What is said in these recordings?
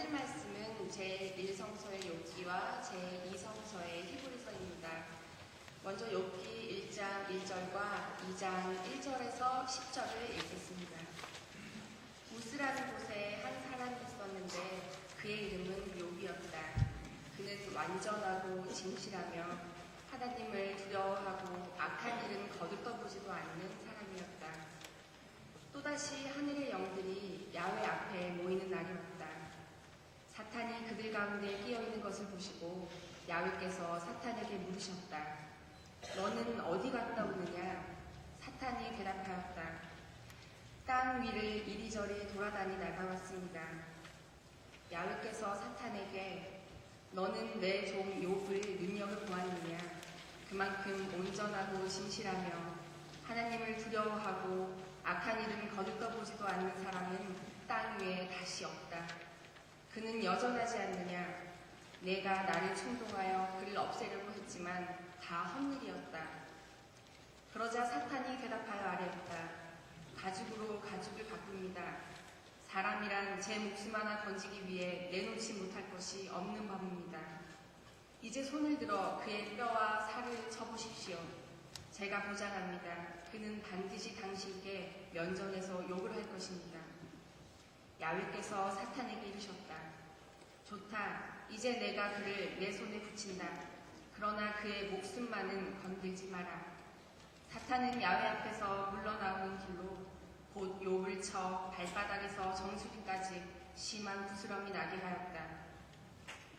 하나님 말씀은 제1성서의 욥기와 제2성서의 히브리서입니다. 먼저 욥기 1장 1절과 2장 1절에서 10절을 읽겠습니다. 우스라는 곳에 한 사람이 있었는데 그의 이름은 욥이었다. 그는 완전하고 진실하며 하나님을 두려워하고 악한 일은 거들떠보지도 않는 사람이었다. 또다시 하늘의 영들이 야훼 앞에 모이는 날이 왔다. 사탄이 그들 가운데 끼어있는 것을 보시고 야훼께서 사탄에게 물으셨다. 너는 어디 갔다 오느냐? 사탄이 대답하였다. 땅 위를 이리저리 돌아다니다가 왔습니다. 야훼께서 사탄에게 너는 내 종 욥을 눈여겨보았느냐? 그만큼 온전하고 진실하며 하나님을 두려워하고 악한 일은 거들떠보지도 않는 사람은 땅 위에 다시 없다. 그는 여전하지 않느냐? 내가 나를 충동하여 그를 없애려고 했지만 다 헛일이었다. 그러자 사탄이 대답하여 아뢰었다. 가죽으로 가죽을 바꿉니다. 사람이란 제 목숨 하나 건지기 위해 내놓지 못할 것이 없는 법입니다. 이제 손을 들어 그의 뼈와 살을 쳐보십시오. 제가 보장합니다. 그는 반드시 당신께 면전에서 욕을 할 것입니다. 야훼께서 사탄에게 이르셨다. 좋다. 이제 내가 그를 내 손에 붙인다. 그러나 그의 목숨만은 건들지 마라. 사탄은 야훼 앞에서 물러나오는 길로 곧 욥을 쳐 발바닥에서 정수리까지 심한 부스럼이 나게 하였다.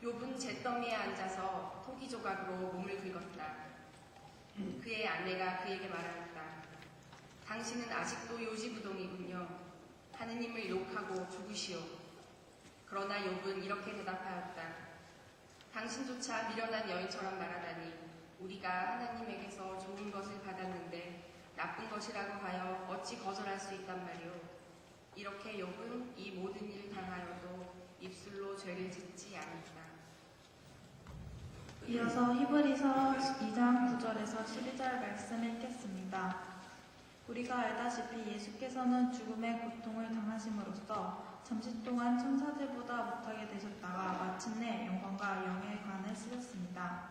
욥은 잿더미에 앉아서 토기 조각으로 몸을 긁었다. 그의 아내가 그에게 말하였다. 당신은 아직도 요지부동이군요. 하느님을 욕하고 죽으시오. 그러나 욥은 이렇게 대답하였다. 당신조차 미련한 여인처럼 말하다니 우리가 하나님에게서 좋은 것을 받았는데 나쁜 것이라고 하여 어찌 거절할 수 있단 말이오. 이렇게 욥은 이 모든 일을 당하여도 입술로 죄를 짓지 않았다. 이어서 히브리서 2장 9절에서 12절 말씀 읽겠습니다. 우리가 알다시피 예수께서는 죽음의 고통을 당하심으로써 잠시 동안 천사들보다 못하게 되셨다가 마침내 영광과 영예관을 쓰셨습니다.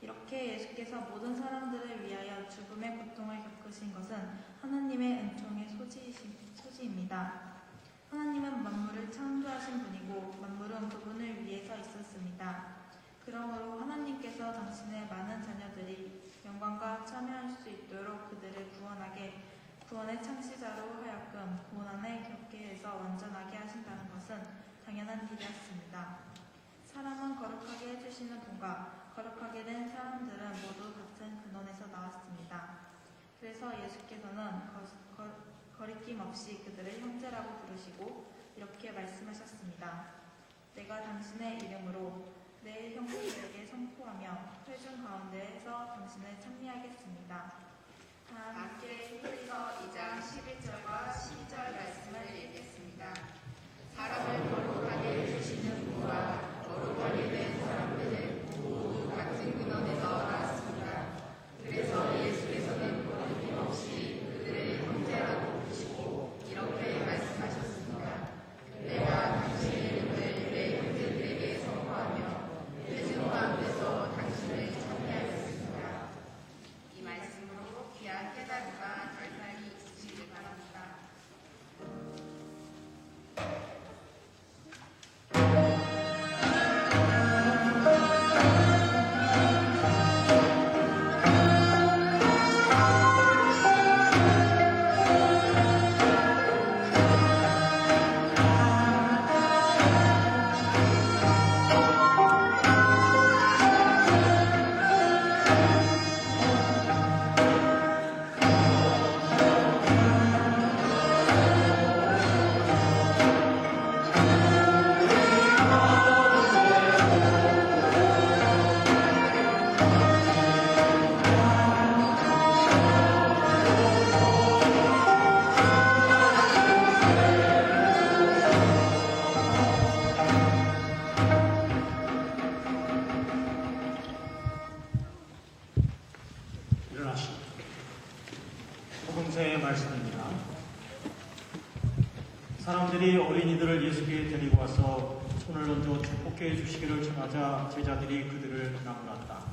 이렇게 예수께서 모든 사람들을 위하여 죽음의 고통을 겪으신 것은 하나님의 은총의 소지입니다. 하나님은 만물을 창조하신 분이고 만물은 그분을 위해서 있었습니다. 그러므로 하나님께서 당신의 많은 자녀들이 영광과 참여할 수 있도록 그들을 구원의 창시자로 하여금 고난을 겪게 해서 완전하게 하신다는 것은 당연한 일이었습니다. 사람은 거룩하게 해주시는 분과 거룩하게 된 사람들은 모두 같은 근원에서 나왔습니다. 그래서 예수께서는 거리낌 없이 그들을 형제라고 부르시고 이렇게 말씀하셨습니다. 내가 당신의 이름으로 내 형제들에게 선포하며 회중 가운데에서 당신을 찬미하겠습니다. 함께 히브리서 2장 11절과 12절 말씀을 읽겠습니다. 사람을 거룩하게 해주시는 분과 거룩하게 된 사람들은 모두 같은 근원에서 나왔습니다. 그래서 예수께서는 거리낌 없이 그들을 형제라고 부르시고 이렇게 말씀하셨습니다. 내가 당신의 이름을 내 형제들에게 선포하며 회중 가운데서 당신을 찬미하겠습니다. 이 말씀으로 귀한 깨달음과 결단이 있으시길 바랍니다. 복음서의 말씀입니다. 사람들이 어린이들을 예수께 데리고 와서 손을 얹어 축복해 주시기를 청하자 제자들이 그들을 나무랐다.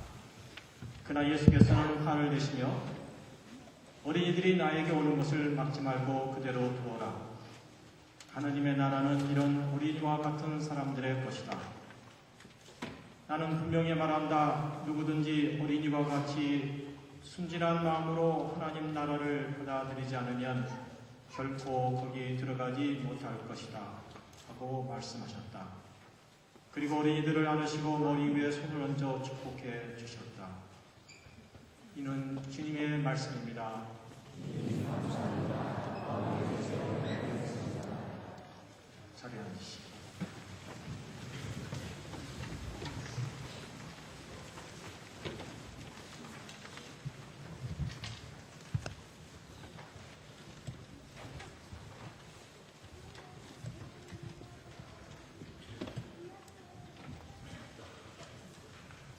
그러나 예수께서는 화를 내시며 어린이들이 나에게 오는 것을 막지 말고 그대로 두어라. 하느님의 나라는 이런 어린이와 같은 사람들의 것이다. 나는 분명히 말한다. 누구든지 어린이와 같이 순진한 마음으로 하나님 나라를 받아들이지 않으면 결코 거기 들어가지 못할 것이다. 하고 말씀하셨다. 그리고 어린이들을 안으시고 머리 위에 손을 얹어 축복해 주셨다. 이는 주님의 말씀입니다. 자리에 앉으시죠.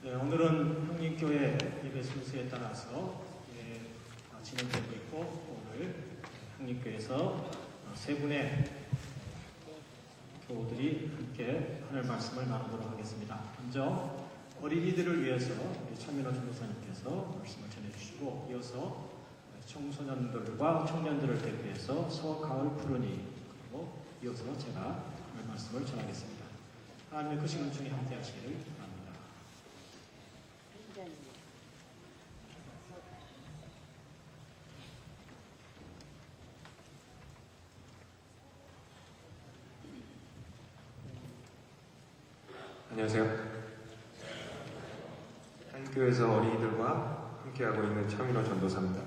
네, 오늘은 형님교회 예배 순서에 따라서 진행되고 있고, 오늘 형님교회에서 세 분의 교우들이 함께 하늘 말씀을 나누도록 하겠습니다. 먼저 어린이들을 위해서 우리 차민호 전도사님께서 말씀을 전해주시고, 이어서 청소년들과 청년들을 대표해서 가을 푸르니, 그리고 이어서 제가 하늘 말씀을 전하겠습니다. 하나님의 그 시간 중에 함께 하시기를 바랍니다. 안녕하세요. 한교에서 어린이들과 함께하고 있는 차민호 전도사입니다.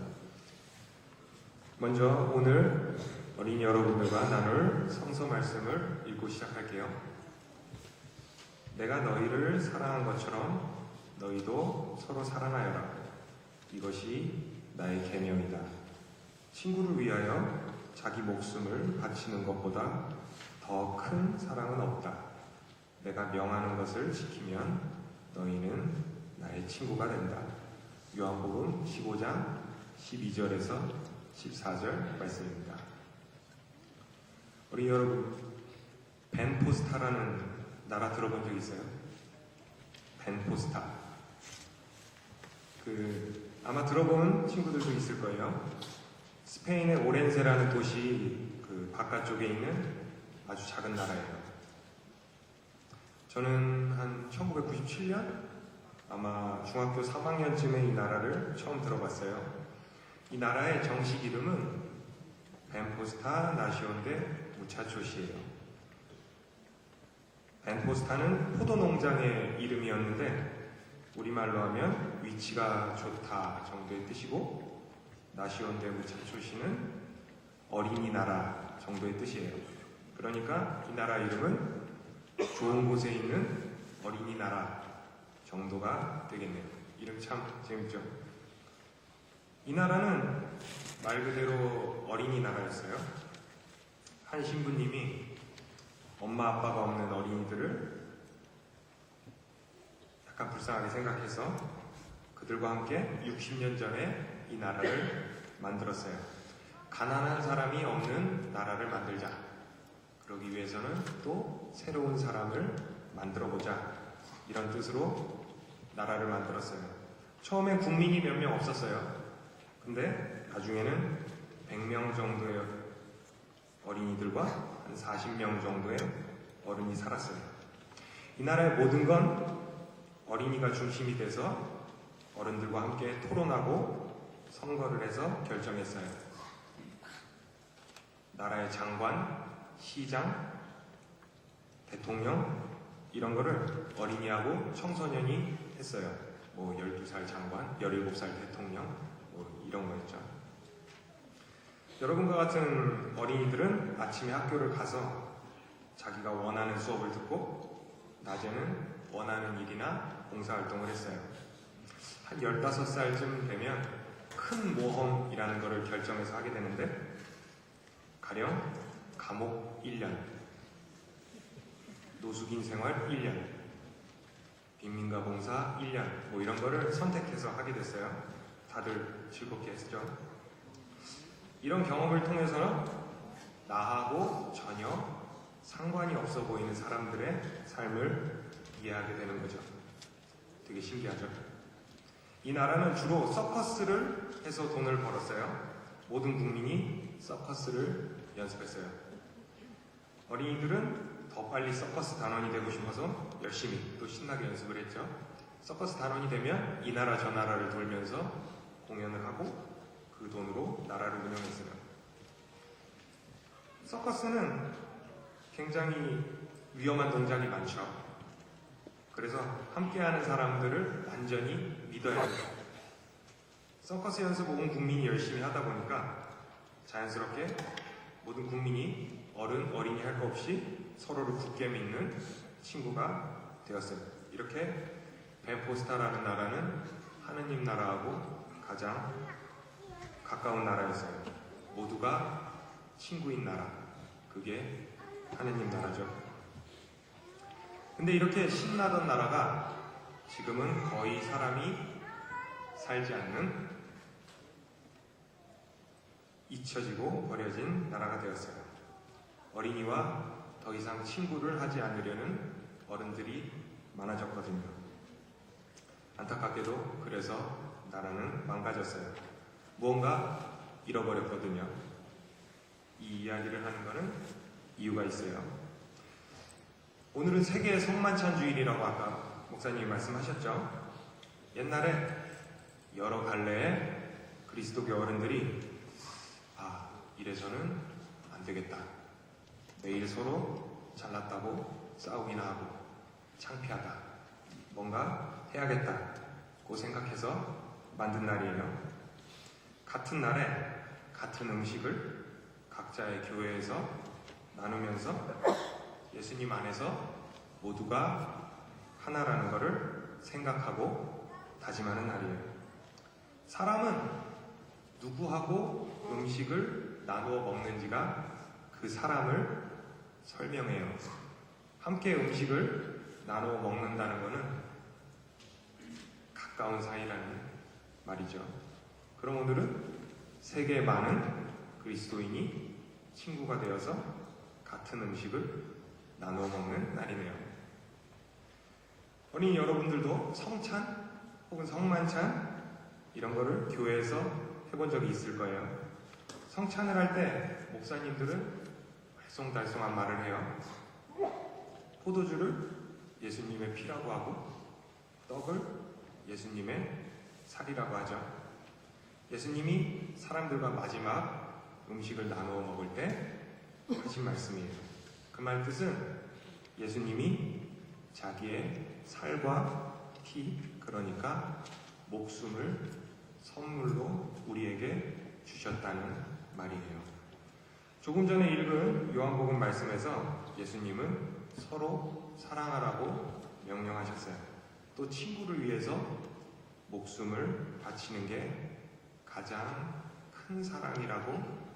먼저 오늘 어린이 여러분들과 나눌 성서 말씀을 읽고 시작할게요. 내가 너희를 사랑한 것처럼 너희도 서로 사랑하여라. 이것이 나의 계명이다. 친구를 위하여 자기 목숨을 바치는 것보다 더 큰 사랑은 없다. 내가 명하는 것을 지키면 너희는 나의 친구가 된다. 요한복음 15장 12절에서 14절 말씀입니다. 우리 여러분, 벤포스타라는 나라 들어본 적 있어요? 벤포스타. 아마 들어본 친구들도 있을 거예요. 스페인의 오렌세라는 도시 바깥쪽에 있는 아주 작은 나라예요. 저는 한 1997년 아마 중학교 3학년쯤에 이 나라를 처음 들어봤어요. 이 나라의 정식 이름은 벤포스타 나시온데 무차초시예요. 벤포스타는 포도 농장의 이름이었는데 우리말로 하면 위치가 좋다 정도의 뜻이고, 나시온데 무차초시는 어린이나라 정도의 뜻이에요. 그러니까 이 나라 이름은 좋은 곳에 있는 어린이나라 정도가 되겠네요. 이름 참 재밌죠? 이 나라는 말 그대로 어린이나라였어요. 한 신부님이 엄마 아빠가 없는 어린이들을 약간 불쌍하게 생각해서 그들과 함께 60년 전에 이 나라를 만들었어요. 가난한 사람이 없는 나라를 만들자. 그러기 위해서는 또 새로운 사람을 만들어보자. 이런 뜻으로 나라를 만들었어요. 처음엔 국민이 몇 명 없었어요. 근데 나중에는 100명 정도의 어린이들과 한 40명 정도의 어른이 살았어요. 이 나라의 모든 건 어린이가 중심이 돼서 어른들과 함께 토론하고 선거를 해서 결정했어요. 나라의 장관, 시장, 대통령 이런 거를 어린이하고 청소년이 했어요. 12살 장관, 17살 대통령 이런 거였죠. 여러분과 같은 어린이들은 아침에 학교를 가서 자기가 원하는 수업을 듣고 낮에는 원하는 일이나 봉사활동을 했어요. 한 15살쯤 되면 큰 모험이라는 거를 결정해서 하게 되는데, 가령 감옥 1년, 노숙인 생활 1년, 빈민가 봉사 1년 이런 거를 선택해서 하게 됐어요. 다들 즐겁게 했죠. 이런 경험을 통해서는 나하고 전혀 상관이 없어 보이는 사람들의 삶을 이해하게 되는 거죠. 되게 신기하죠? 이 나라는 주로 서커스를 해서 돈을 벌었어요. 모든 국민이 서커스를 연습했어요. 어린이들은 더 빨리 서커스 단원이 되고 싶어서 열심히 또 신나게 연습을 했죠. 서커스 단원이 되면 이 나라 저 나라를 돌면서 공연을 하고 그 돈으로 나라를 운영했어요. 서커스는 굉장히 위험한 동작이 많죠. 그래서 함께하는 사람들을 완전히 믿어야 해요. 서커스 연습 온 국민이 열심히 하다 보니까 자연스럽게 모든 국민이 어린이 할 거 없이 서로를 굳게 믿는 친구가 되었어요. 이렇게 벤포스타라는 나라는 하느님 나라하고 가장 가까운 나라였어요. 모두가 친구인 나라. 그게 하느님 나라죠. 근데 이렇게 신나던 나라가 지금은 거의 사람이 살지 않는 잊혀지고 버려진 나라가 되었어요. 어린이와 더 이상 친구를 하지 않으려는 어른들이 많아졌거든요. 안타깝게도 그래서 나라는 망가졌어요. 무언가 잃어버렸거든요. 이 이야기를 하는 것은 이유가 있어요. 오늘은 세계 성만찬 주일이라고 아까 목사님이 말씀하셨죠. 옛날에 여러 갈래의 그리스도교 어른들이 이래서는 안 되겠다. 매일 서로 잘났다고 싸우기나 하고 창피하다. 뭔가 해야겠다고 생각해서 만든 날이에요. 같은 날에 같은 음식을 각자의 교회에서 나누면서 예수님 안에서 모두가 하나라는 것을 생각하고 다짐하는 날이에요. 사람은 누구하고 음식을 나누어 먹는지가 그 사람을 설명해요. 함께 음식을 나누어 먹는다는 것은 가까운 사이라는 말이죠. 그럼 오늘은 세계 많은 그리스도인이 친구가 되어서 같은 음식을 나누어 먹는 날이네요. 어린이 여러분들도 성찬 혹은 성만찬 이런 거를 교회에서 해본 적이 있을 거예요. 성찬을 할 때 목사님들은 알쏭달쏭한 말을 해요. 포도주를 예수님의 피라고 하고 떡을 예수님의 살이라고 하죠. 예수님이 사람들과 마지막 음식을 나누어 먹을 때 하신 말씀이에요. 그 말 뜻은 예수님이 자기의 살과 피, 그러니까 목숨을 선물로 우리에게 주셨다는 말이에요. 조금 전에 읽은 요한복음 말씀에서 예수님은 서로 사랑하라고 명령하셨어요. 또 친구를 위해서 목숨을 바치는 게 가장 큰 사랑이라고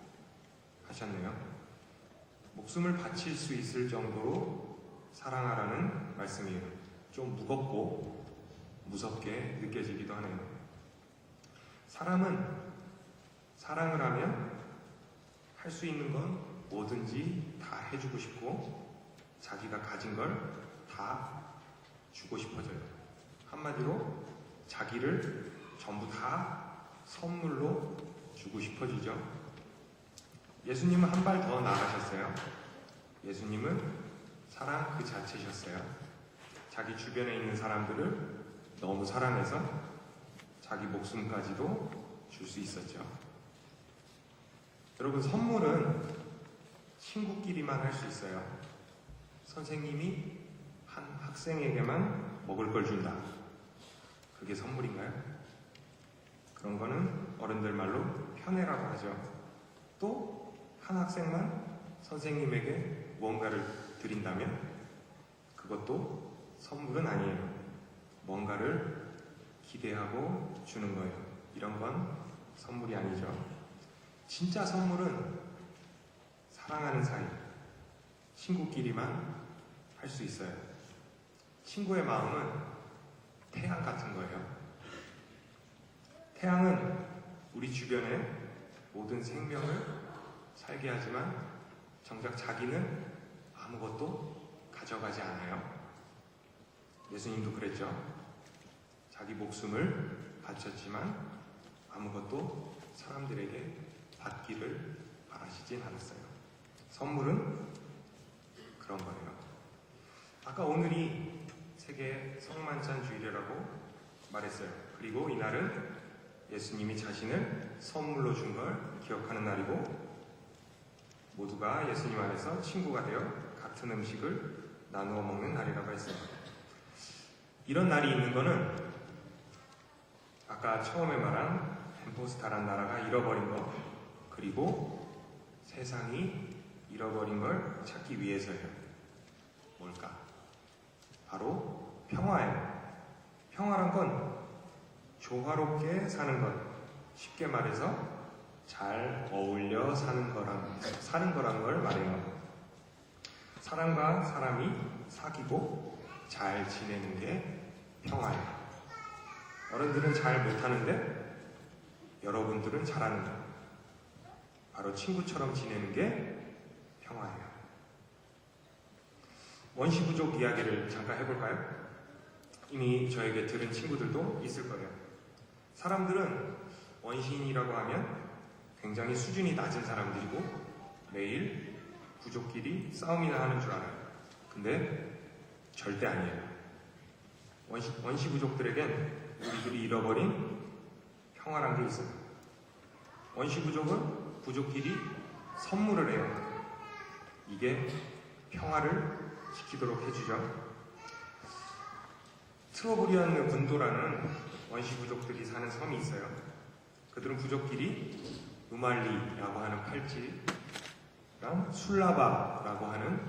하셨네요. 목숨을 바칠 수 있을 정도로 사랑하라는 말씀이에요. 좀 무겁고 무섭게 느껴지기도 하네요. 사람은 사랑을 하면 할 수 있는 건 뭐든지 다 해주고 싶고 자기가 가진 걸 다 주고 싶어져요. 한마디로 자기를 전부 다 선물로 주고 싶어지죠. 예수님은 한 발 더 나아가셨어요. 예수님은 사랑 그 자체셨어요. 자기 주변에 있는 사람들을 너무 사랑해서 자기 목숨까지도 줄 수 있었죠. 여러분, 선물은 친구끼리만 할 수 있어요. 선생님이 한 학생에게만 먹을 걸 준다. 그게 선물인가요? 그런 거는 어른들 말로 편애라고 하죠. 또 한 학생만 선생님에게 무언가를 드린다면 그것도 선물은 아니에요. 뭔가를 기대하고 주는 거예요. 이런 건 선물이 아니죠. 진짜 선물은 사랑하는 사이, 친구끼리만 할 수 있어요. 친구의 마음은 태양 같은 거예요. 태양은 우리 주변의 모든 생명을 살게 하지만 정작 자기는 아무것도 가져가지 않아요. 예수님도 그랬죠. 자기 목숨을 바쳤지만 아무것도 사람들에게 받기를 바라시진 않았어요. 선물은 그런 거예요. 아까 오늘이 세계 성만찬 주일이라고 말했어요. 그리고 이날은 예수님이 자신을 선물로 준 걸 기억하는 날이고 모두가 예수님 안에서 친구가 되어 같은 음식을 나누어 먹는 날이라고 했어요. 이런 날이 있는 거는 아까 처음에 말한 햄포스타란 나라가 잃어버린 것 그리고 세상이 잃어버린 걸 찾기 위해서예요. 뭘까? 바로 평화예요. 평화란 건 조화롭게 사는 것, 쉽게 말해서 잘 어울려 사는 거라는 걸 말해요. 사람과 사람이 사귀고 잘 지내는 게 평화예요. 어른들은 잘 못하는데 여러분들은 잘하는 거. 바로 친구처럼 지내는 게 평화예요. 원시부족 이야기를 잠깐 해볼까요? 이미 저에게 들은 친구들도 있을 거예요. 사람들은 원시인이라고 하면 굉장히 수준이 낮은 사람들이고 매일 부족끼리 싸움이나 하는 줄 알아요. 근데 절대 아니에요. 원시부족들에겐 우리들이 잃어버린 평화란 게 있어요. 원시부족은 부족끼리 선물을 해요. 이게 평화를 지키도록 해주죠. 트로브리언느 군도라는 원시부족들이 사는 섬이 있어요. 그들은 부족끼리 우말리라고 하는 팔찌랑 술라바라고 하는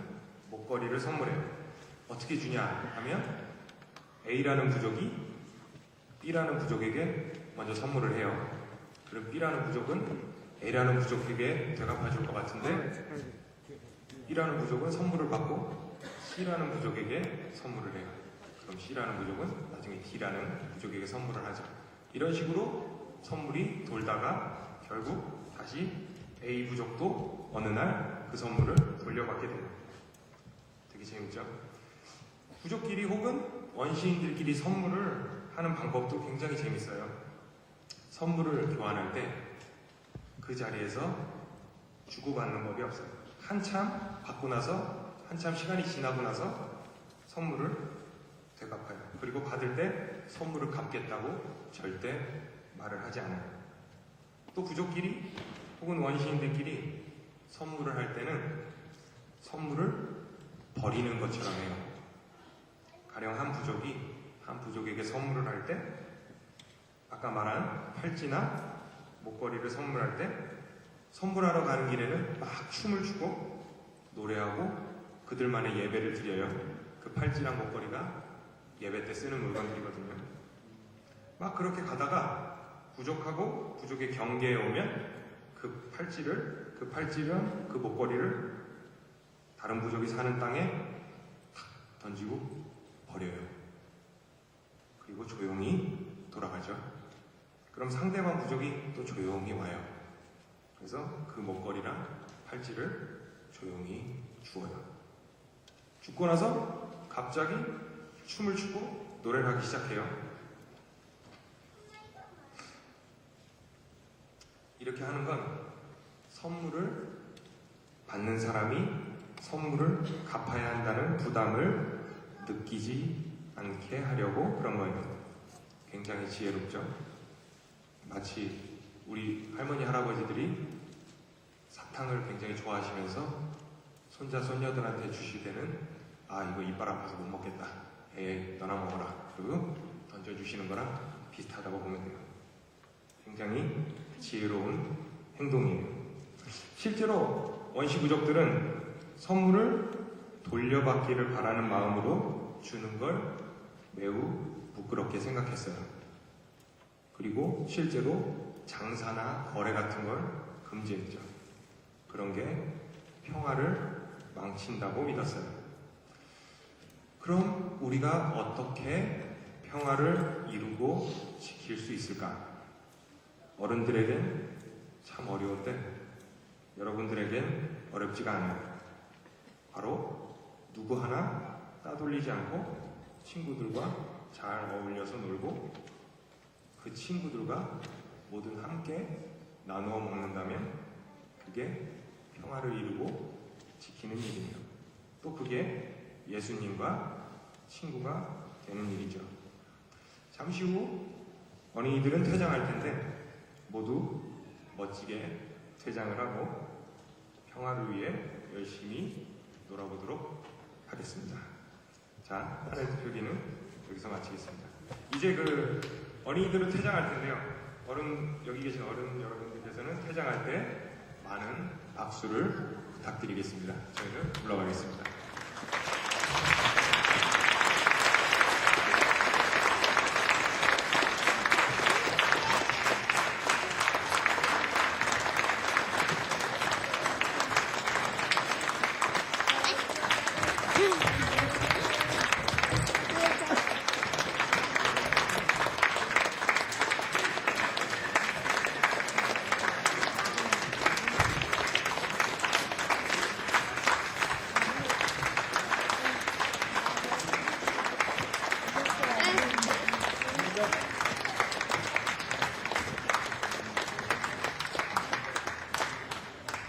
목걸이를 선물해요. 어떻게 주냐 하면 A라는 부족이 B라는 부족에게 먼저 선물을 해요. 그럼 B라는 부족은 A라는 부족에게 되갚아줄 것 같은데 B라는 부족은 선물을 받고 C라는 부족에게 선물을 해요. 그럼 C라는 부족은 나중에 D라는 부족에게 선물을 하죠. 이런 식으로 선물이 돌다가 결국 다시 A 부족도 어느 날 그 선물을 돌려받게 됩니다. 되게 재밌죠? 부족끼리 혹은 원시인들끼리 선물을 하는 방법도 굉장히 재밌어요. 선물을 교환할 때 그 자리에서 주고받는 법이 없어요. 한참 받고 나서 한참 시간이 지나고 나서 선물을 되갚아요. 그리고 받을 때 선물을 갚겠다고 절대 말을 하지 않아요. 또 부족끼리 혹은 원시인들끼리 선물을 할 때는 선물을 버리는 것처럼 해요. 가령 한 부족에게 선물을 할 때 아까 말한 팔찌나 목걸이를 선물할 때 선물하러 가는 길에는 막 춤을 추고 노래하고 그들만의 예배를 드려요. 그 팔찌랑 목걸이가 예배 때 쓰는 물건들이거든요. 막 그렇게 가다가 부족하고 부족의 경계에 오면 그 팔찌랑 그 목걸이를 다른 부족이 사는 땅에 탁 던지고 버려요. 그리고 조용히 돌아가죠. 그럼 상대방 부족이 또 조용히 와요. 그래서 그 목걸이랑 팔찌를 조용히 주어요. 죽고 나서 갑자기 춤을 추고 노래를 하기 시작해요. 이렇게 하는 건 선물을 받는 사람이 선물을 갚아야 한다는 부담을 느끼지 않게 하려고 그런 거예요. 굉장히 지혜롭죠. 마치 우리 할머니 할아버지들이 사탕을 굉장히 좋아하시면서 손자 손녀들한테 주실 때는 이거 이빨 아파서 못 먹겠다. 에이 너나 먹어라. 그리고 던져주시는 거랑 비슷하다고 보면 돼요. 굉장히 지혜로운 행동이에요. 실제로 원시부족들은 선물을 돌려받기를 바라는 마음으로 주는 걸 매우 부끄럽게 생각했어요. 그리고 실제로 장사나 거래 같은 걸 금지했죠. 그런 게 평화를 망친다고 믿었어요. 그럼 우리가 어떻게 평화를 이루고 지킬 수 있을까? 어른들에겐 참 어려운데 여러분들에겐 어렵지가 않아요. 바로 누구 하나 따돌리지 않고 친구들과 잘 어울려서 놀고 그 친구들과 뭐든 함께 나누어 먹는다면 그게 평화를 이루고 지키는 일이며 또 그게 예수님과 친구가 되는 일이죠. 잠시 후 어린이들은 퇴장할 텐데 모두 멋지게 퇴장을 하고 평화를 위해 열심히 놀아보도록 하겠습니다. 자, 하나의 표기는 여기서 마치겠습니다. 이제 어린이들은 퇴장할 텐데요. 여기 계신 어른 여러분들께서는 퇴장할 때 많은 박수를 부탁드리겠습니다. 저희는 물러가겠습니다.